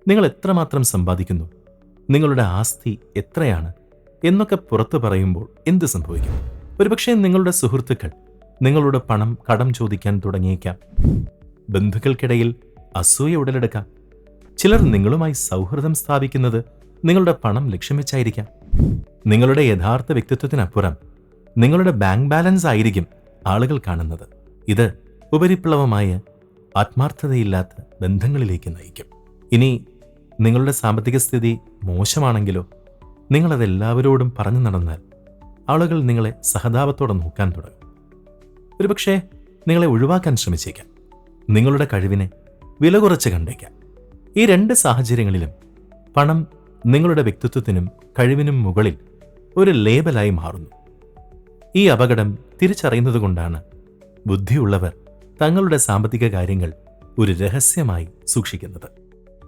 നിങ്ങൾ എത്രമാത്രം സമ്പാദിക്കുന്നു, നിങ്ങളുടെ ആസ്തി എത്രയാണ് എന്നൊക്കെ പുറത്തു പറയുമ്പോൾ എന്ത് സംഭവിക്കും? ഒരുപക്ഷെ നിങ്ങളുടെ സുഹൃത്തുക്കൾ നിങ്ങളുടെ പണം കടം ചോദിക്കാൻ തുടങ്ങിയേക്കാം. ബന്ധുക്കൾക്കിടയിൽ അസൂയ ഉടലെടുക്കാം. ചിലർ നിങ്ങളുമായി സൗഹൃദം സ്ഥാപിക്കുന്നത് നിങ്ങളുടെ പണം ലക്ഷ്യം വെച്ചായിരിക്കാം. നിങ്ങളുടെ യഥാർത്ഥ വ്യക്തിത്വത്തിനപ്പുറം നിങ്ങളുടെ ബാങ്ക് ബാലൻസ് ആയിരിക്കും ആളുകൾ കാണുന്നത്. ഇത് ഉപരിപ്ലവമായ ആത്മാർത്ഥതയില്ലാത്ത ബന്ധങ്ങളിലേക്ക് നയിക്കും. ഇനി നിങ്ങളുടെ സാമ്പത്തിക സ്ഥിതി മോശമാണെങ്കിലോ, നിങ്ങളതെല്ലാവരോടും പറഞ്ഞു നടന്നാൽ ആളുകൾ നിങ്ങളെ സഹതാപത്തോടെ നോക്കാൻ തുടങ്ങും. ഒരുപക്ഷെ നിങ്ങളെ ഒഴിവാക്കാൻ ശ്രമിച്ചേക്കാം. നിങ്ങളുടെ കഴിവിനെ വില കുറച്ച് കണ്ടേക്കാം. ഈ രണ്ട് സാഹചര്യങ്ങളിലും പണം നിങ്ങളുടെ വ്യക്തിത്വത്തിനും കഴിവിനും മുകളിൽ ഒരു ലേബലായി മാറുന്നു. ഈ അപകടം തിരിച്ചറിയുന്നതുകൊണ്ടാണ് ബുദ്ധിയുള്ളവർ തങ്ങളുടെ സാമ്പത്തിക കാര്യങ്ങൾ ഒരു രഹസ്യമായി സൂക്ഷിക്കുന്നത്.